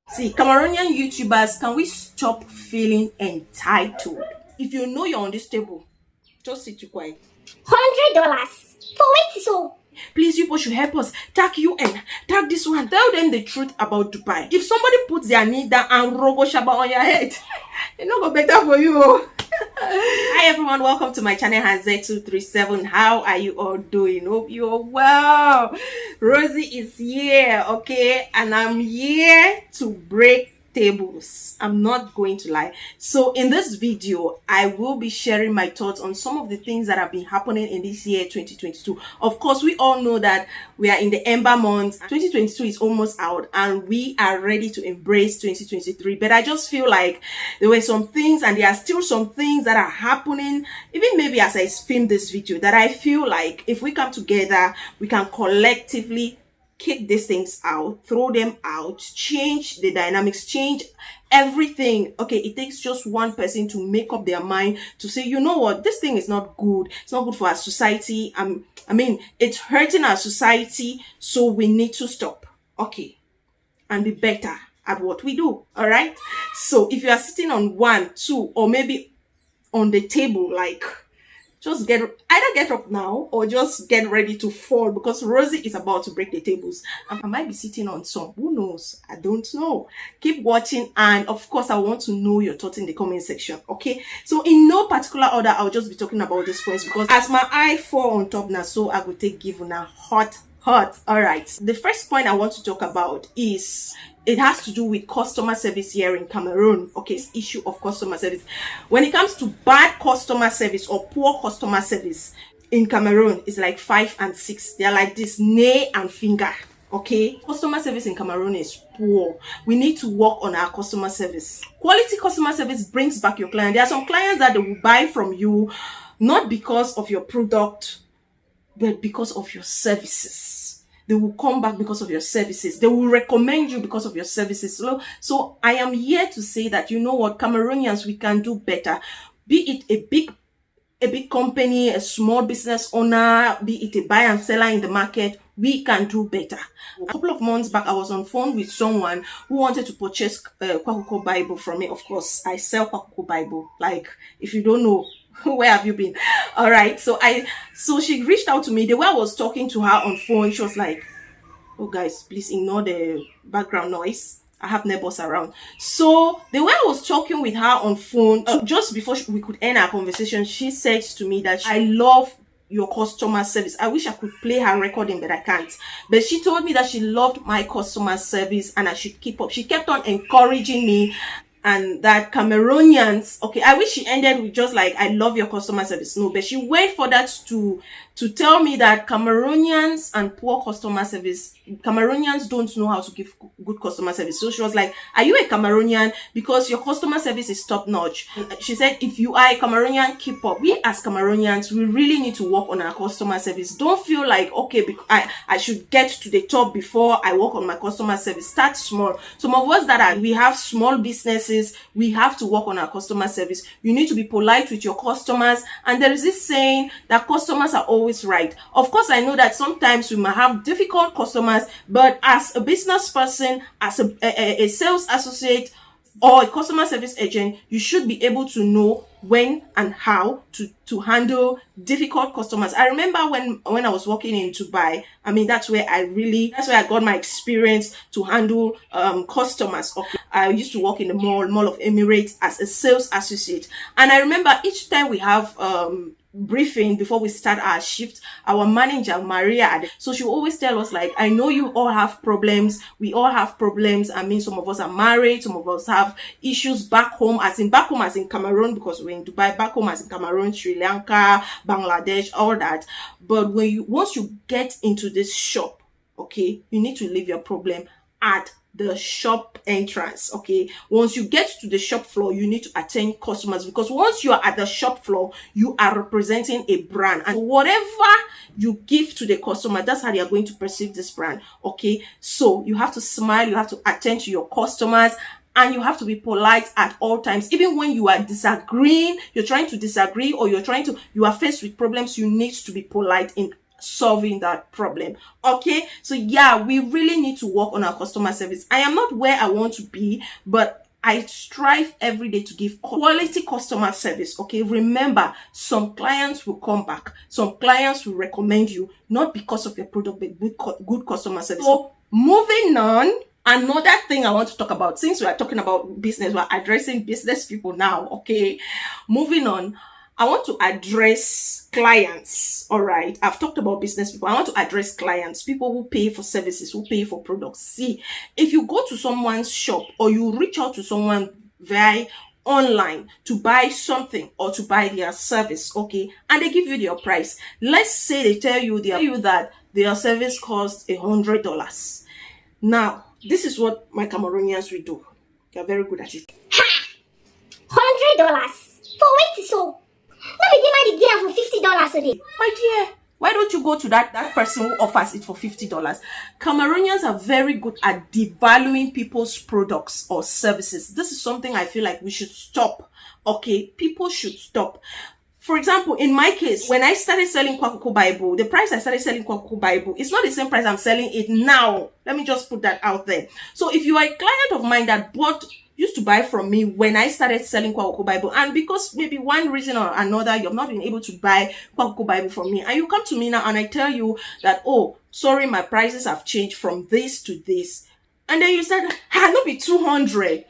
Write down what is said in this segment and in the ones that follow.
See, Cameroonian YouTubers, can we stop feeling entitled? If you know you're on this table, just sit quiet. $100 for wait so. Please, you people should help us. Tag UN, tag this one. Tell them the truth about Dubai. If somebody puts their knee down and rogo shaba on your head, it's not gonna better for you. Hi everyone, welcome to my channel Hanze237. How are you all doing? Hope you're well. Rosy is here, okay, and I'm here to break tables. I'm not going to lie. So in this video, I will be sharing my thoughts on some of the things that have been happening in this year 2022. Of course, we all know that we are in the ember months. 2022 is almost out and we are ready to embrace 2023. But I just feel like there were some things and there are still some things that are happening, even maybe as I film this video, that I feel like if we come together, we can collectively kick these things out, throw them out, change the dynamics, change everything. Okay, it takes just one person to make up their mind to say, you know what, this thing is not good. It's not good for our society. I mean, it's hurting our society, so we need to stop. Okay, and be better at what we do. All right. So if you are sitting on one, two, or maybe on the table, like, just either get up now or just get ready to fall, because Rosy is about to break the tables. I might be sitting on some. Who knows? I don't know. Keep watching, and of course, I want to know your thoughts in the comment section. Okay. So in no particular order, I'll just be talking about these points because as my eye fall on top now, so I will take give now hot. All right. The first point I want to talk about is it has to do with customer service here in Cameroon. Okay, it's issue of customer service. When it comes to bad customer service or poor customer service in Cameroon, it's like 5 and 6. They're like this, nail and finger. Okay, customer service in Cameroon is poor. We need to work on our customer service. Quality customer service brings back your client. There are some clients that they will buy from you not because of your product, but because of your services. They will come back because of your services. They will recommend you because of your services. So I am here to say that, you know what, Cameroonians, we can do better. Be it a big company, a small business owner, be it a buyer and seller in the market, we can do better. A couple of months back, I was on phone with someone who wanted to purchase Kwakuko Bible from me. Of course, I sell Kwakuko Bible. Like, if you don't know, where have you been? All right. So she reached out to me. The way I was talking to her on phone, she was like, oh guys, please ignore the background noise. I have neighbors around. So the way I was talking with her on phone, just before we could end our conversation, she said to me that I love your customer service. I wish I could play her recording, but I can't. But she told me that she loved my customer service and I should keep up. She kept on encouraging me, and that Cameroonians, okay, I wish she ended with just like, I love your customer service. No, but she wait for that to tell me that Cameroonians and poor customer service, Cameroonians don't know how to give good customer service. So she was like, are you a Cameroonian? Because your customer service is top notch. She said, if you are a Cameroonian, keep up. We as Cameroonians, we really need to work on our customer service. Don't feel like, okay, I should get to the top before I work on my customer service. Start small. Some of us we have small businesses, we have to work on our customer service. You need to be polite with your customers. And there is this saying that customers are always right. Of course, I know that sometimes we might have difficult customers, but as a business person, as a sales associate or a customer service agent, you should be able to know when and how to handle difficult customers. I remember when I was working in Dubai, I mean, that's where I got my experience to handle customers. Okay. I used to work in the Mall of Emirates as a sales associate. And I remember each time we have briefing before we start our shift, our manager Maria, so she will always tell us like, I know you all have problems, we all have problems. I mean, some of us are married, some of us have issues back home as in Cameroon, because we're in Dubai, back home as in Cameroon, Sri Lanka, Bangladesh, all that. But once you get into this shop, okay, you need to leave your problem at the shop entrance. Okay, once you get to the shop floor, you need to attend customers, because once you are at the shop floor, you are representing a brand, and whatever you give to the customer, that's how they are going to perceive this brand. Okay, so you have to smile, you have to attend to your customers, and you have to be polite at all times. Even when you are disagreeing, you're trying to disagree, or you are faced with problems, you need to be polite in solving that problem. Okay, so yeah, we really need to work on our customer service. I am not where I want to be, but I strive every day to give quality customer service. Okay, remember, some clients will come back, some clients will recommend you, not because of your product, but good customer service. So moving on, another thing I want to talk about, since we are talking about business, we're addressing business people now. Okay, moving on, I want to address clients. All right, I've talked about business people. I want to address clients, people who pay for services, who pay for products. See, if you go to someone's shop or you reach out to someone via online to buy something or to buy their service, okay, and they give you their price. Let's say they tell you that their service costs $100. Now, this is what my Cameroonians will do. They're very good at it. $100 for wait so. Let me give my the for $50 a day. My dear, why don't you go to that person who offers it for $50? Cameroonians are very good at devaluing people's products or services. This is something I feel like we should stop. Okay, people should stop. For example, in my case, when I started selling Kwakuku Bible, the price I started selling Kwakuku Bible is not the same price I'm selling it now. Let me just put that out there. So if you are a client of mine that used to buy from me when I started selling Kwakuku Bible, and because maybe one reason or another you've not been able to buy Kwakuku Bible from me, and you come to me now and I tell you that, oh, sorry, my prices have changed from this to this, and then you said, not be 200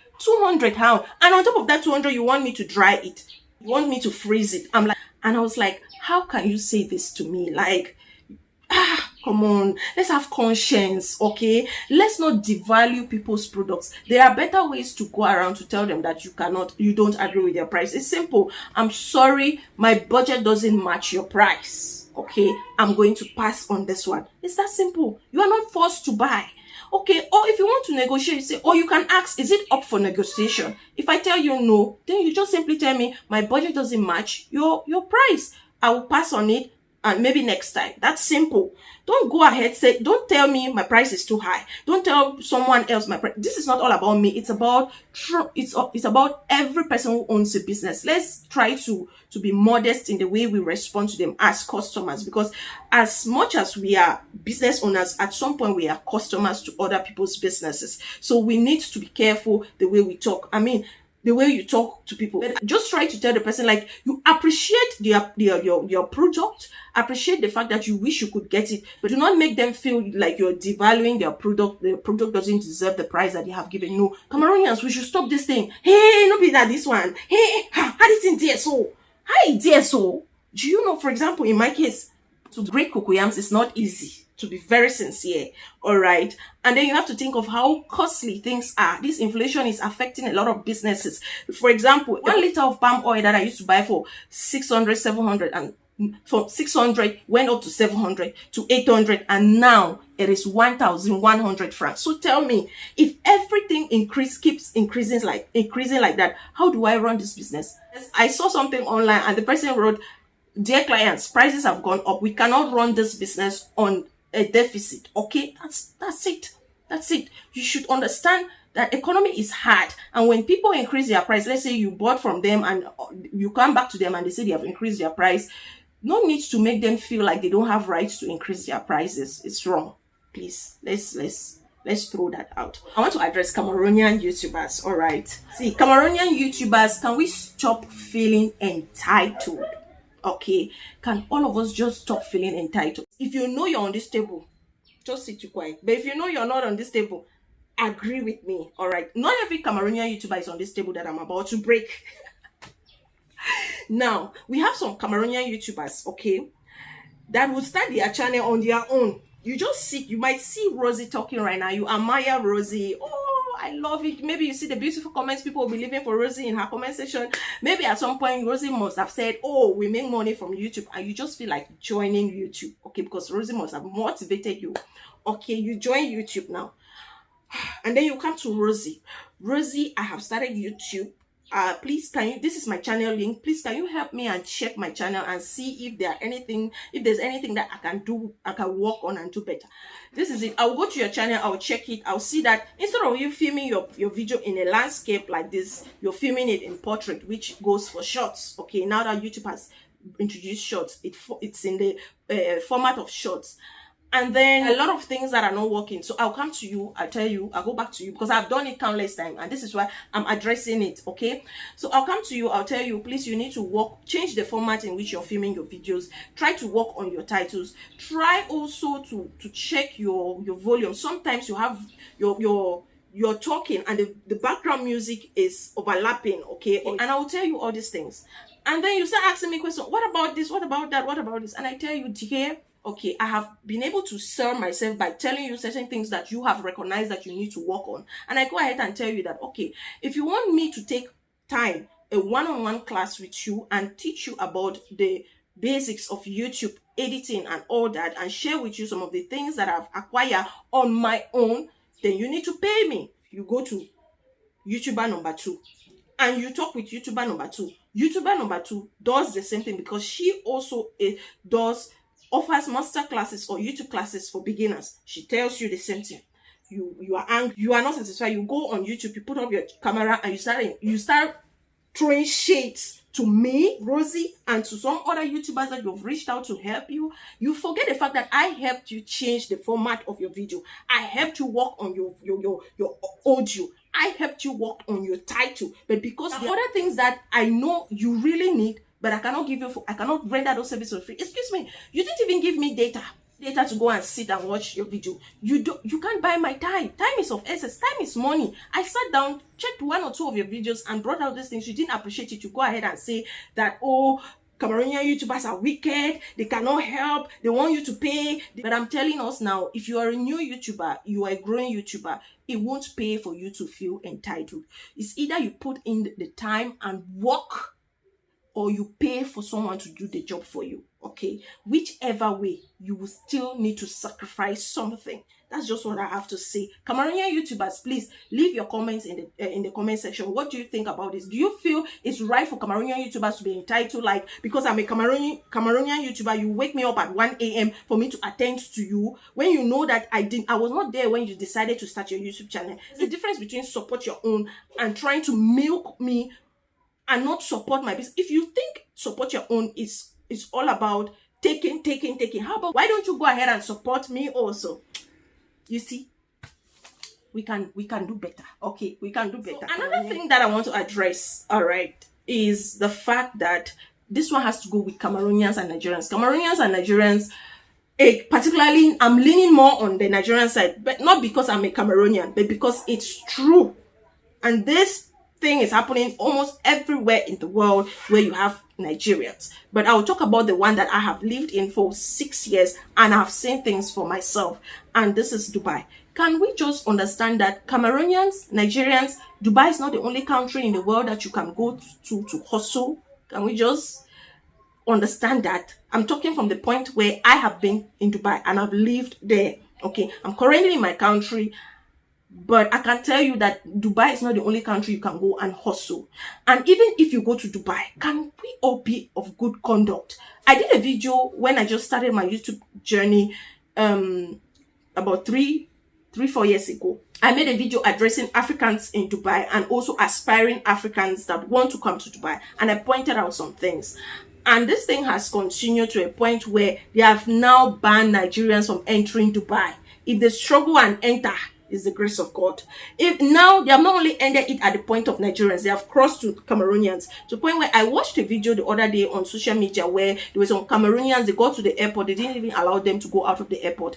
how? And on top of that 200, you want me to dry it, you want me to freeze it. I'm like, and I was like, how can you say this to me? Like, come on, let's have conscience. Okay, let's not devalue people's products. There are better ways to go around to tell them that you don't agree with their price. It's simple. I'm sorry, my budget doesn't match your price. Okay, I'm going to pass on this one. It's that simple. You are not forced to buy. Okay, or if you want to negotiate, say, or you can ask, is it up for negotiation? If I tell you no, then you just simply tell me my budget doesn't match your price. I will pass on it, and maybe next time. That's simple. Don't go ahead, don't tell me my price is too high. Don't tell someone else my price. This is not all about me. It's about every person who owns a business. Let's try to be modest in the way we respond to them as customers, because as much as we are business owners, at some point we are customers to other people's businesses. So we need to be careful the way we talk. I mean, the way you talk to people. Just try to tell the person, like, you appreciate your product, appreciate the fact that you wish you could get it, but do not make them feel like you're devaluing their product. The product doesn't deserve the price that they have given. No, Cameroonians, we should stop this thing. Hey, no be that this one. Hey, how did it dare so? How it dare so? Do you know, for example, in my case, to break cocoyams is not easy. To be very sincere, all right? And then you have to think of how costly things are. This inflation is affecting a lot of businesses. For example, 1 liter of palm oil that I used to buy for 600, 700, and from 600 went up to 700 to 800, and now it is 1,100 francs. So tell me, if everything keeps increasing like that, how do I run this business? I saw something online and the person wrote, dear clients, prices have gone up. We cannot run this business on a deficit. Okay, that's it. You should understand that economy is hard, and when people increase their price, let's say you bought from them and you come back to them and they say they have increased their price, no need to make them feel like they don't have rights to increase their prices. It's wrong. Please, let's throw that out. I want to address Cameroonian YouTubers. All right, see, Cameroonian YouTubers, can we stop feeling entitled? Okay, can all of us just stop feeling entitled? If you know you're on this table, just sit quiet. But if you know you're not on this table, agree with me. All right, not every Cameroonian YouTuber is on this table that I'm about to break. Now, we have some Cameroonian YouTubers, okay, that will start their channel on their own. You just sit, you might see Rosy talking right now. You admire Rosy. Oh, I love it. Maybe you see the beautiful comments people will be leaving for Rosy in her comment section. Maybe at some point Rosy must have said, oh, we make money from YouTube, and you just feel like joining YouTube, okay, because Rosy must have motivated you. Okay, you join YouTube now, and then you come to Rosy. Rosy, I have started YouTube. Please, this is my channel link. Please, can you help me and check my channel and see if there's anything that I can work on and do better. This is it. I'll go to your channel, I'll check it, I'll see that instead of you filming your video in a landscape like this, you're filming it in portrait, which goes for shots. Okay, now that YouTube has introduce shorts. It's in the format of shorts. And then a lot of things that are not working. So I'll come to you, I'll tell you, I'll go back to you because I've done it countless times. And this is why I'm addressing it, okay? So I'll come to you, I'll tell you, please, you need to change the format in which you're filming your videos. Try to work on your titles. Try also to check your volume. Sometimes you have you're talking and the background music is overlapping, okay? And I will tell you all these things. And then you start asking me questions. What about this? What about that? What about this? And I tell you, dear, okay, I have been able to sell myself by telling you certain things that you have recognized that you need to work on. And I go ahead and tell you that, okay, if you want me to take time, a one-on-one class with you and teach you about the basics of YouTube editing and all that, and share with you some of the things that I've acquired on my own, then you need to pay me. You go to YouTuber number 2 and you talk with YouTuber number 2. YouTuber number 2 does the same thing because she also offers master classes or YouTube classes for beginners. She tells you the same thing. You are angry, you are not satisfied. You go on YouTube, you put up your camera, and you start throwing shades to me, Rosy, and to some other YouTubers that you've reached out to help you. You forget the fact that I helped you change the format of your video. I helped you work on your audio. I helped you work on your title. But because there are other things that I know you really need, but I cannot give you, I cannot render those services for free. Excuse me, you didn't even give me data to go and sit and watch your video. You can't buy my time. Time is of essence. Time is money. I sat down, checked 1 or 2 of your videos and brought out these things. You didn't appreciate it. You go ahead and say that, oh, Cameroonian YouTubers are wicked, they cannot help, they want you to pay. But I'm telling us now, if you are a new YouTuber, you are a growing YouTuber, it won't pay for you to feel entitled. It's either you put in the time and work, or you pay for someone to do the job for you, okay? Whichever way, you will still need to sacrifice something. That's just what I have to say. Cameroonian YouTubers, please leave your comments in the comment section. What do you think about this? Do you feel it's right for Cameroonian YouTubers to be entitled? Like, because I'm a Cameroonian YouTuber, you wake me up at 1 a.m. for me to attend to you when you know that I was not there when you decided to start your YouTube channel. It's the difference between support your own and trying to milk me and not support my business. If you think support your own is all about taking, how about why don't you go ahead and support me also? You see, we can do better. Okay, we can do better. So another thing that I want to address, all right, is the fact that this one has to go with Cameroonians and Nigerians. Cameroonians and Nigerians, particularly, I'm leaning more on the Nigerian side, but not because I'm a Cameroonian, but because it's true. And this thing is happening almost everywhere in the world where you have Nigerians. But I'll talk about the one that I have lived in for 6 years and I've seen things for myself. And this is Dubai. Can we just understand that Cameroonians, Nigerians, Dubai is not the only country in the world that you can go to hustle? Can we just understand that? I'm talking from the point where I have been in Dubai and I've lived there. Okay, I'm currently in my country, but I can tell you that Dubai is not the only country you can go and hustle. And even if you go to Dubai, can we all be of good conduct? I did a video when I just started my YouTube journey about 3-4 years ago. I made a video addressing Africans in Dubai and also aspiring Africans that want to come to Dubai. And I pointed out some things. And this thing has continued to a point where they have now banned Nigerians from entering Dubai. If they struggle and enter, is the grace of God. If now they have not only ended it at the point of Nigerians, they have crossed to Cameroonians, to the point where I watched a video the other day on social media where there were some Cameroonians, they got to the airport, they didn't even allow them to go out of the airport.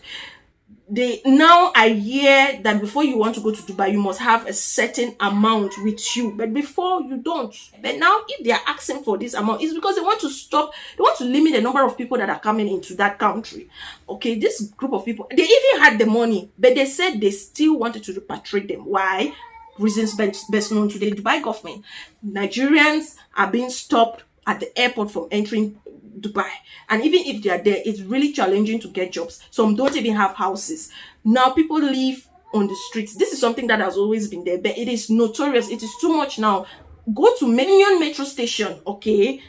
Now I hear that before you want to go to Dubai, you must have a certain amount with you, but before you don't. But now if they are asking for this amount, it's because they want to limit the number of people that are coming into that country. Okay, this group of people, they even had the money, but they said they still wanted to repatriate them. Why? Reasons best known to the Dubai government. Nigerians are being stopped at the airport from entering Dubai, and even if they are there, it's really challenging to get jobs. Some don't even have houses. Now people live on the streets. This is something that has always been there, but it is notorious. It is too much now. Go to Menion metro station, okay,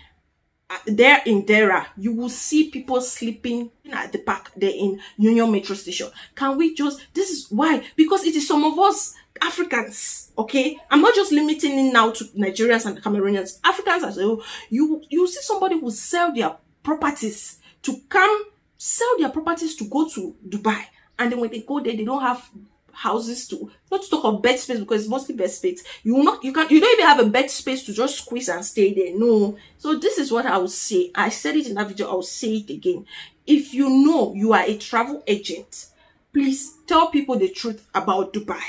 there in Dera, you will see people sleeping at the park there in Union Metro Station. Can we just, this is why, because it is some of us Africans, okay? I'm not just limiting it now to Nigerians and Cameroonians. Africans as well. You see somebody who sell their properties to come sell their properties to go to Dubai, and then when they go there, they don't have houses to, not to talk of bed space, because it's mostly bed space. You don't even have a bed space to just squeeze and stay there. No. So this is what I would say. I said it in that video, I'll say it again. If you know you are a travel agent, please tell people the truth about Dubai.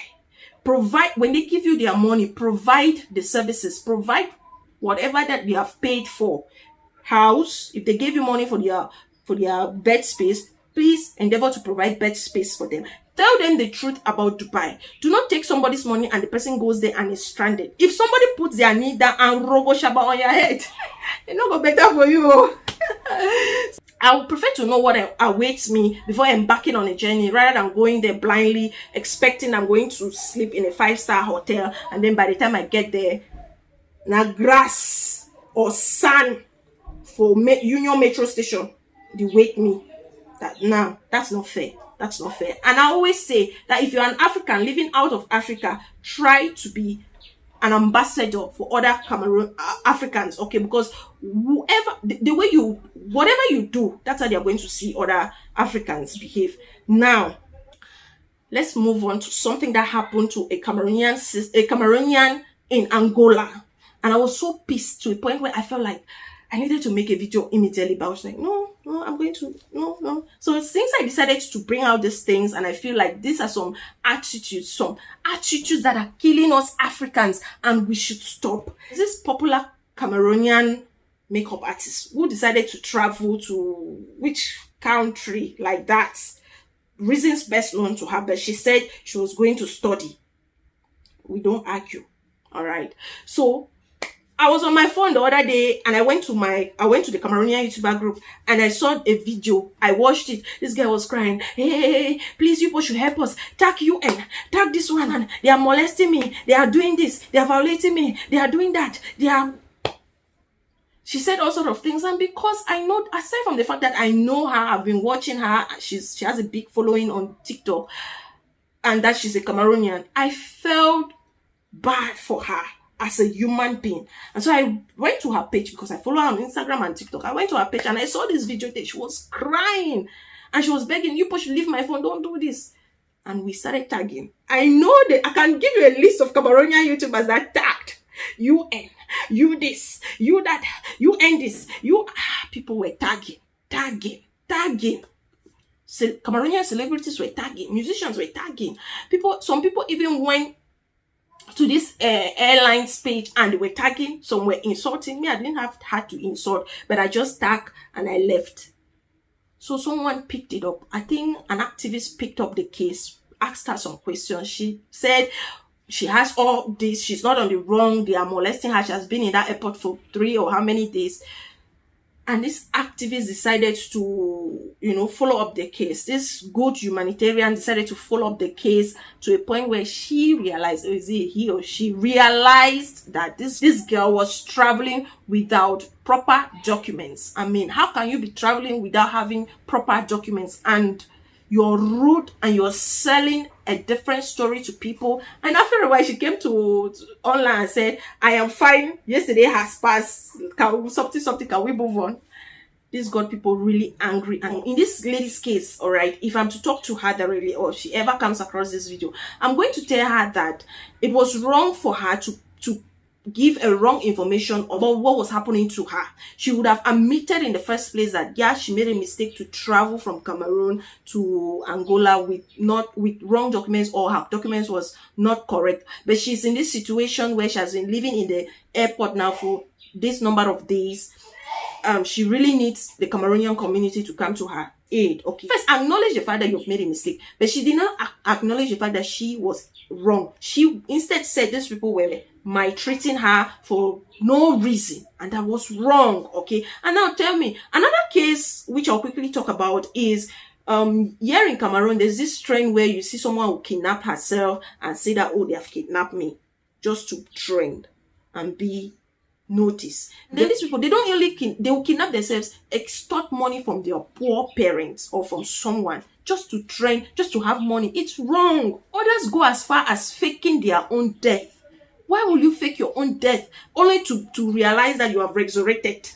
Provide, when they give you their money, provide the services, provide whatever that they have paid for. House, if they gave you money for their bed space, please endeavor to provide bed space for them. Tell them the truth about Dubai. Do not take somebody's money and the person goes there and is stranded. If somebody puts their knee down and rogo shaba on your head, it's not gonna be better for you. I would prefer to know what awaits me before embarking on a journey, rather than going there blindly, expecting I'm going to sleep in a 5-star hotel, and then by the time I get there, na grass or sand for Union Metro Station, they wake me. That's not fair. That's not fair. And I always say that if you're an African living out of Africa, try to be an ambassador for other Africans, okay? Because whatever you do, that's how they're going to see other Africans behave. Now, let's move on to something that happened to a Cameroonian in Angola. And I was so pissed to a point where I felt like I needed to make a video immediately, but I was like, no, I'm going to, no. So since I decided to bring out these things, and I feel like these are some attitudes that are killing us Africans, and we should stop. This popular Cameroonian makeup artist who decided to travel to which country like that, reasons best known to her, but she said she was going to study. We don't argue, all right? So I was on my phone the other day, and I went to the Cameroonian YouTuber group, and I saw a video. I watched it. This girl was crying, hey, please, you people should help us. Tag UN, tag this one, and they are molesting me. They are doing this. They are violating me. They are doing that. She said all sort of things, and because I know, aside from the fact that I know her, I've been watching her, she has a big following on TikTok, and that she's a Cameroonian, I felt bad for her as a human being. And so I went to her page, because I follow her on Instagram and TikTok. I went to her page and I saw this video there. She was crying and she was begging, you people should leave my phone, don't do this. And we started tagging. I know that I can give you a list of Cameroonian YouTubers that tagged UN, you this, you that, you end this, people were tagging. Cameroonian celebrities were tagging, musicians were tagging. Some people even went to this airline's page and they were tagging. Some were insulting me. I didn't had to insult, but I just tagged and I left. So someone picked it up. I think an activist picked up the case, asked her some questions. She said she has all this, she's not on the wrong, they are molesting her. She has been in that airport for 3 or how many days. And this activist decided to, follow up the case. This good humanitarian decided to follow up the case to a point where she realized, or is it he or she realized that this girl was traveling without proper documents. I mean, how can you be traveling without having proper documents? And you're rude and you're selling a different story to people. And after a while, she came to online and said, I am fine. Yesterday has passed. Something, can we move on? This got people really angry. And in this lady's case, all right, if I'm to talk to her directly, or if she ever comes across this video, I'm going to tell her that it was wrong for her to give a wrong information about what was happening to her. She would have admitted in the first place that, yeah, she made a mistake to travel from Cameroon to Angola with wrong documents, or her documents was not correct. But she's in this situation where she has been living in the airport now for this number of days. She really needs the Cameroonian community to come to her aid. Okay, first acknowledge the fact that you've made a mistake, but she did not acknowledge the fact that she was wrong. She instead said these people were maltreating her for no reason, and that was wrong. Okay, and now tell me, another case which I'll quickly talk about is here in Cameroon. There's this trend where you see someone who kidnap herself and say that, oh, they have kidnapped me, just to trend and be notice. Then these people, they don't only they will kidnap themselves, extort money from their poor parents or from someone just to trend, just to have money. It's wrong. Others go as far as faking their own death. Why will you fake your own death only to realize that you have resurrected?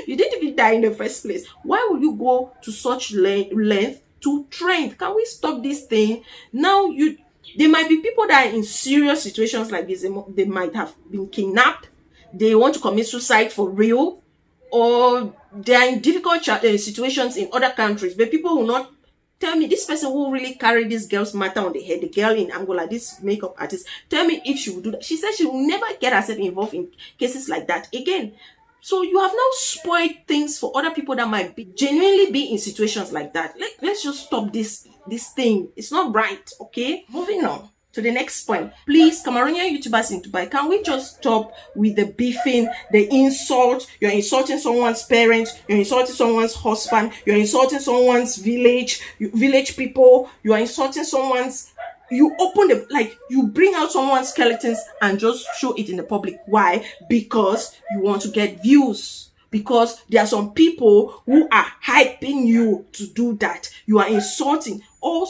You didn't even die in the first place. Why will you go to such length to trend? Can we stop this thing? Now there might be people that are in serious situations like this. They might have been kidnapped. They want to commit suicide for real, or they are in difficult situations in other countries. But people will not tell me, this person who really carry this girl's matter on the head, the girl in Angola, this makeup artist, tell me if she will do that. She said she will never get herself involved in cases like that again. So you have now spoiled things for other people that might genuinely be in situations like that. Let's just stop this thing. It's not right, okay? Moving on to the next point. Please, Cameroonian YouTubers in Dubai, can we just stop with the beefing, the insult? You're insulting someone's parents, you're insulting someone's husband, you're insulting someone's village people, you are insulting someone's... You open you bring out someone's skeletons and just show it in the public. Why? Because you want to get views. Because there are some people who are hyping you to do that. You are insulting all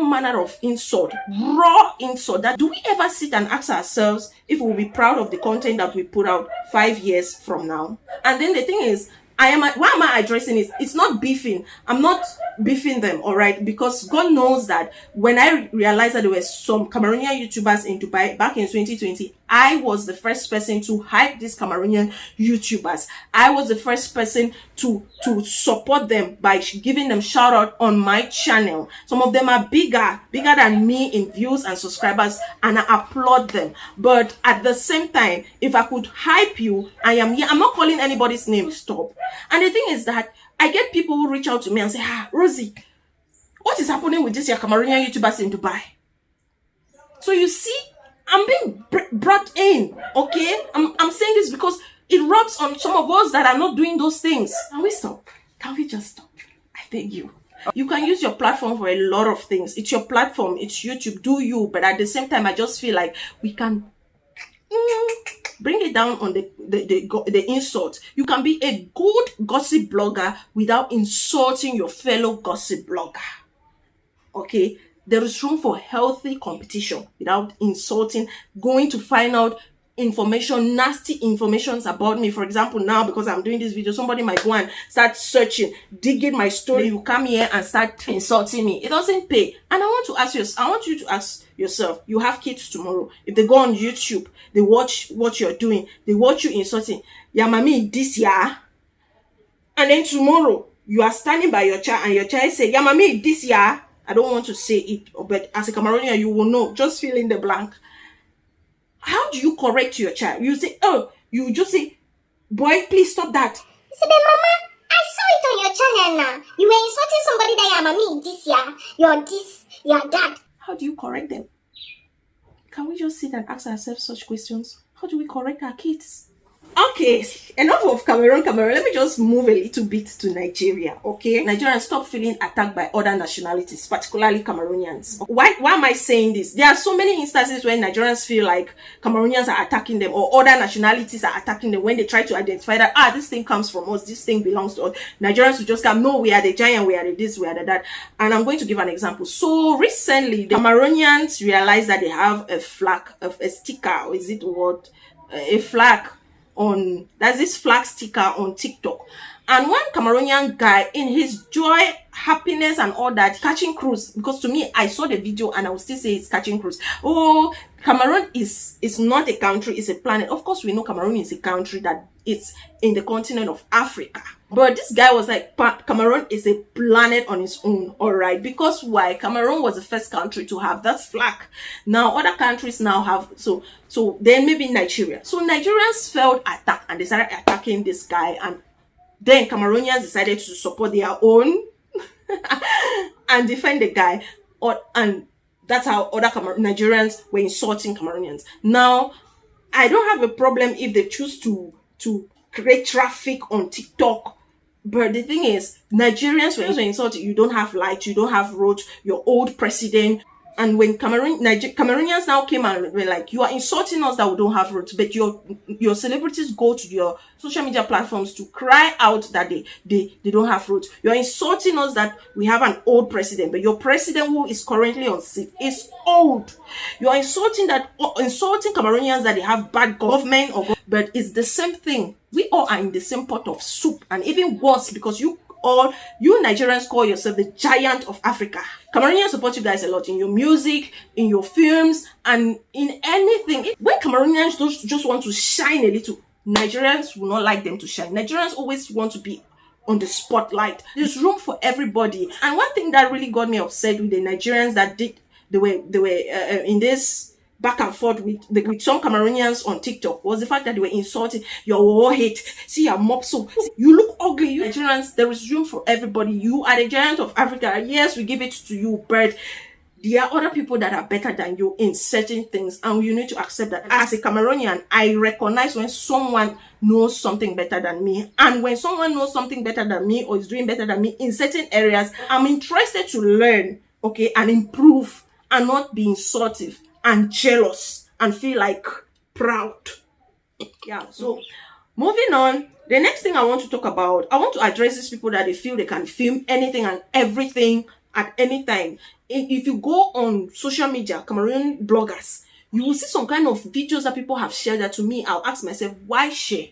manner of insult, raw insult. Do we ever sit and ask ourselves if we'll be proud of the content that we put out 5 years from now? And then the thing is, why am I addressing it? It's not beefing. I'm not beefing them, all right? Because God knows that when I realized that there were some Cameroonian YouTubers in Dubai back in 2020, I was the first person to hype these Cameroonian YouTubers. I was the first person to support them by giving them shout out on my channel. Some of them are bigger than me in views and subscribers, and I applaud them. But at the same time, if I could hype you, I'm not calling anybody's name. Stop. And the thing is that I get people who reach out to me and say, Rosy, what is happening with your Cameroonian YouTubers in Dubai? So you see, I'm being brought in, okay? I'm saying this because it rubs on some of us that are not doing those things. Can we stop? Can we just stop? I beg you. You can use your platform for a lot of things. It's your platform. It's YouTube. Do you. But at the same time, I just feel like we can... bring it down on the insult. You can be a good gossip blogger without insulting your fellow gossip blogger. Okay? There is room for healthy competition without insulting, going to find out information, nasty informations about me. For example, now because I'm doing this video, somebody might go and start searching, digging my story. You come here and start insulting me. It doesn't pay. And I want you to ask yourself, you have kids tomorrow. If they go on YouTube, they watch what you're doing, they watch you insulting, yeah, mommy, this year. And then tomorrow, you are standing by your child and your child say, yeah, mommy, this year. I don't want to say it, but as a Cameroonian, you will know. Just fill in the blank. How do you correct your child? You say, you just say, boy, please stop that. You say, Mama, I saw it on your channel now. You were insulting somebody that you're mommy this year. You're this, you're that. How do you correct them? Can we just sit and ask ourselves such questions? How do we correct our kids? Okay, enough of Cameroon. Let me just move a little bit to Nigeria, okay? Nigerians, stop feeling attacked by other nationalities, particularly Cameroonians. Why am I saying this? There are so many instances where Nigerians feel like Cameroonians are attacking them, or other nationalities are attacking them when they try to identify that, this thing comes from us, this thing belongs to us. Nigerians will just come, no, we are the giant, we are the this, we are the that. And I'm going to give an example. So recently, the Cameroonians realized that they have a flag, a sticker, or is it what? A flag. There's this flag sticker on TikTok, and one Cameroonian guy, in his joy, happiness and all that, catching cruise, because to me, I saw the video and I would still say it's catching cruise. Oh, Cameroon is not a country, it's a planet. Of course, we know Cameroon is a country that it's in the continent of Africa. But this guy was like, Cameroon is a planet on its own, all right? Because why? Cameroon was the first country to have that flag. Now, other countries now have, so then maybe Nigeria. So Nigerians felt attacked and they started attacking this guy. And then Cameroonians decided to support their own and defend the guy. And that's how other Nigerians were insulting Cameroonians. Now, I don't have a problem if they choose to create traffic on TikTok. But the thing is, Nigerians were insulted. You don't have light, you don't have roads, your old president. And when Cameroonians now came and were like, you are insulting us that we don't have roots, but your celebrities go to your social media platforms to cry out that they don't have roots. You're insulting us that we have an old president, but your president who is currently on seat is old. You're insulting Cameroonians that they have bad government, but it's the same thing. We all are in the same pot of soup, and even worse, because you Nigerians call yourself the giant of Africa. Cameroonians support you guys a lot in your music, in your films, and in anything. When Cameroonians just want to shine a little, Nigerians will not like them to shine. Nigerians always want to be on the spotlight. There's room for everybody. And one thing that really got me upset with the Nigerians that they were in this back and forth with some Cameroonians on TikTok was the fact that they were insulting your war hate. See your mop, so you look ugly. You Nigerians, there is room for everybody. You are the giant of Africa. Yes, we give it to you, but there are other people that are better than you in certain things, and you need to accept that. As a Cameroonian, I recognize when someone knows something better than me, and when someone knows something better than me or is doing better than me in certain areas, I'm interested to learn, okay, and improve, and not be insultive and jealous and feel like proud. Yeah, so moving on, the next thing I want to talk about, I want to address these people that they feel they can film anything and everything at any time. If you go on social media, Cameroon bloggers, you will see some kind of videos that people have shared that to me, I'll ask myself, why share?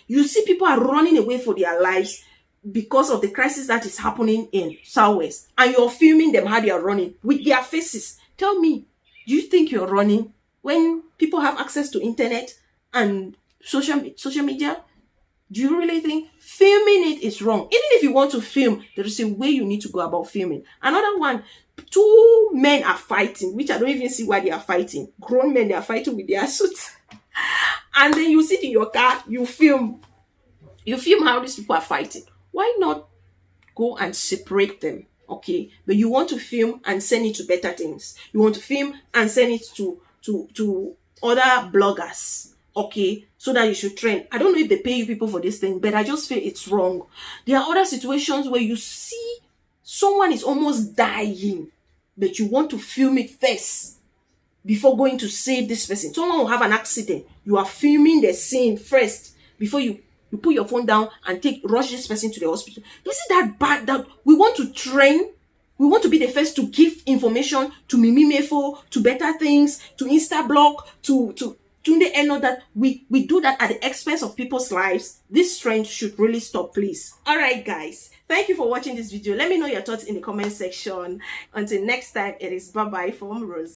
You see people are running away for their lives because of the crisis that is happening in Southwest, and you're filming them how they are running with their faces. Tell me, do you think you're running when people have access to internet and social media? Do you really think filming it is wrong? Even if you want to film, there is a way you need to go about filming. Another one, 2 men are fighting, which I don't even see why they are fighting. Grown men, they are fighting with their suits. And then you sit in your car, you film how these people are fighting. Why not go and separate them? Okay, but you want to film and send it to better things. You want to film and send it to other bloggers, okay, so that you should trend. I don't know if they pay you people for this thing, but I just feel it's wrong. There are other situations where you see someone is almost dying, but you want to film it first before going to save this person. Someone will have an accident. You are filming the scene first before you put your phone down and rush this person to the hospital. Is it that bad that we want to train? We want to be the first to give information to Mimimefo, to better things, to Instablock, to the end of that. We do that at the expense of people's lives. This trend should really stop, please. Alright guys, thank you for watching this video. Let me know your thoughts in the comment section. Until next time, it is bye-bye from Rosy.